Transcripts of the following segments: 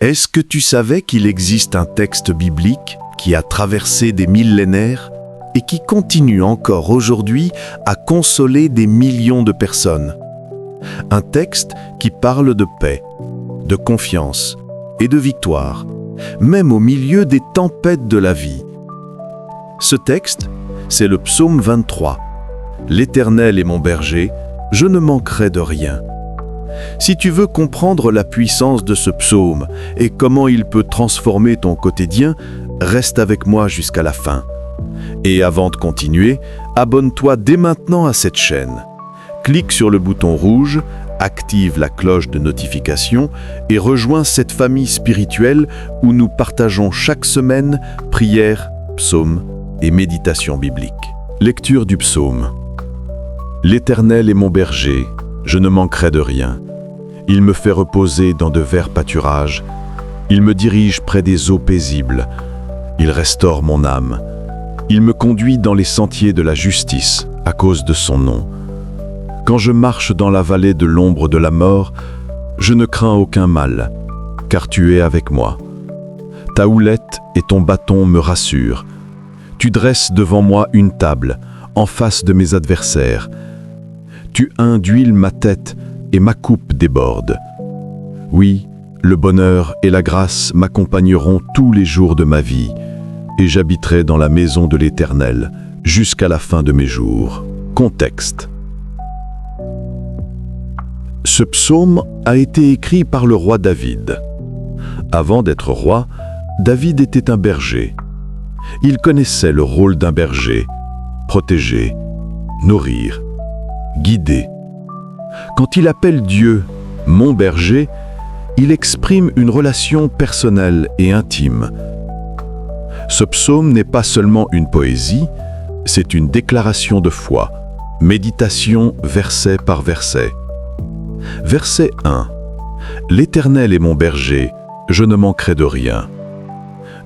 Est-ce que tu savais qu'il existe un texte biblique qui a traversé des millénaires et qui continue encore aujourd'hui à consoler des millions de personnes? Un texte qui parle de paix, de confiance et de victoire, même au milieu des tempêtes de la vie. Ce texte, c'est le psaume 23. « L'Éternel est mon berger, je ne manquerai de rien ». Si tu veux comprendre la puissance de ce psaume et comment il peut transformer ton quotidien, reste avec moi jusqu'à la fin. Et avant de continuer, abonne-toi dès maintenant à cette chaîne. Clique sur le bouton rouge, active la cloche de notification et rejoins cette famille spirituelle où nous partageons chaque semaine prières, psaumes et méditations bibliques. Lecture du psaume. L'Éternel est mon berger, je ne manquerai de rien. Il me fait reposer dans de verts pâturages. Il me dirige près des eaux paisibles. Il restaure mon âme. Il me conduit dans les sentiers de la justice à cause de son nom. Quand je marche dans la vallée de l'ombre de la mort, je ne crains aucun mal, car tu es avec moi. Ta houlette et ton bâton me rassurent. Tu dresses devant moi une table, en face de mes adversaires. Tu induis ma tête et ma coupe déborde. Oui, le bonheur et la grâce m'accompagneront tous les jours de ma vie, et j'habiterai dans la maison de l'Éternel jusqu'à la fin de mes jours. Contexte. Ce psaume a été écrit par le roi David. Avant d'être roi, David était un berger. Il connaissait le rôle d'un berger: protéger, nourrir, guider. Quand il appelle Dieu « mon berger », il exprime une relation personnelle et intime. Ce psaume n'est pas seulement une poésie, c'est une déclaration de foi, méditation verset par verset. Verset 1. « L'Éternel est mon berger, je ne manquerai de rien ».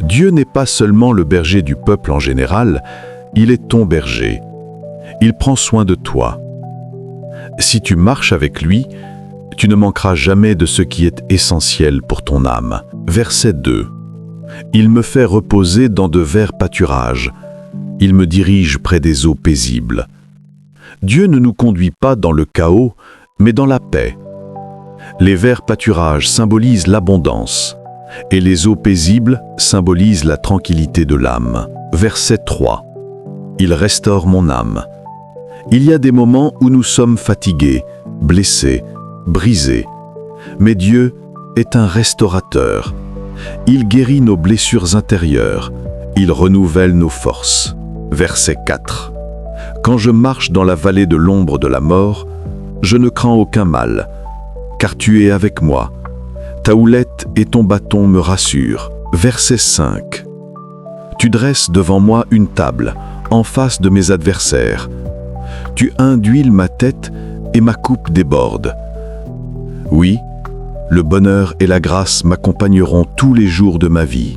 Dieu n'est pas seulement le berger du peuple en général, il est ton berger. Il prend soin de toi. Si tu marches avec lui, tu ne manqueras jamais de ce qui est essentiel pour ton âme. Verset 2. Il me fait reposer dans de verts pâturages. Il me dirige près des eaux paisibles. Dieu ne nous conduit pas dans le chaos, mais dans la paix. Les verts pâturages symbolisent l'abondance, et les eaux paisibles symbolisent la tranquillité de l'âme. Verset 3. Il restaure mon âme. Il y a des moments où nous sommes fatigués, blessés, brisés. Mais Dieu est un restaurateur. Il guérit nos blessures intérieures. Il renouvelle nos forces. Verset 4. Quand je marche dans la vallée de l'ombre de la mort, je ne crains aucun mal, car tu es avec moi. Ta houlette et ton bâton me rassurent. Verset 5. Tu dresses devant moi une table, en face de mes adversaires. Tu induis ma tête et ma coupe déborde. Oui, le bonheur et la grâce m'accompagneront tous les jours de ma vie,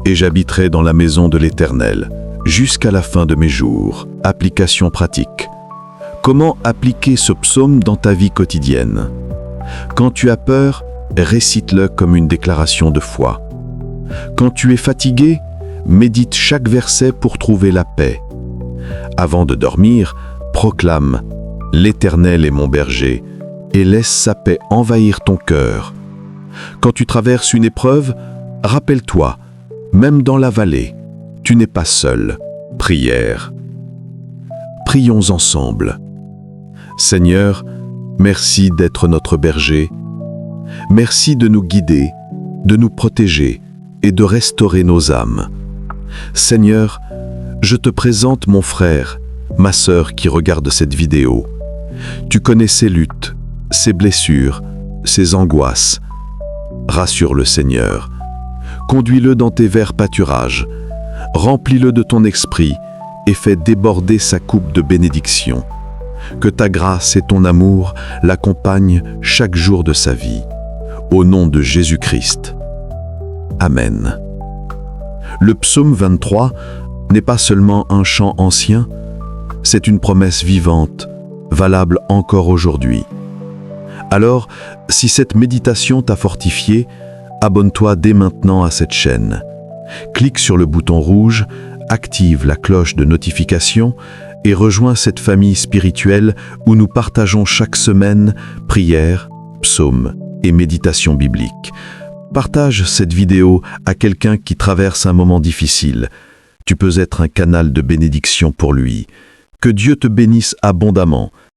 et j'habiterai dans la maison de l'Éternel jusqu'à la fin de mes jours. Application pratique. Comment appliquer ce psaume dans ta vie quotidienne? Quand tu as peur, récite-le comme une déclaration de foi. Quand tu es fatigué, médite chaque verset pour trouver la paix. Avant de dormir, proclame « L'Éternel est mon berger » et laisse sa paix envahir ton cœur. Quand tu traverses une épreuve, rappelle-toi, même dans la vallée, tu n'es pas seul. Prière. Prions ensemble. Seigneur, merci d'être notre berger. Merci de nous guider, de nous protéger et de restaurer nos âmes. Seigneur, je te présente mon frère, ma sœur qui regarde cette vidéo. Tu connais ses luttes, ses blessures, ses angoisses. Rassure-le, Seigneur. Conduis-le dans tes verts pâturages. Remplis-le de ton esprit et fais déborder sa coupe de bénédiction. Que ta grâce et ton amour l'accompagnent chaque jour de sa vie. Au nom de Jésus-Christ. Amen. Le psaume 23 n'est pas seulement un chant ancien, c'est une promesse vivante, valable encore aujourd'hui. Alors, si cette méditation t'a fortifié, abonne-toi dès maintenant à cette chaîne. Clique sur le bouton rouge, active la cloche de notification et rejoins cette famille spirituelle où nous partageons chaque semaine prières, psaumes et méditations bibliques. Partage cette vidéo à quelqu'un qui traverse un moment difficile. Tu peux être un canal de bénédiction pour lui. Que Dieu te bénisse abondamment.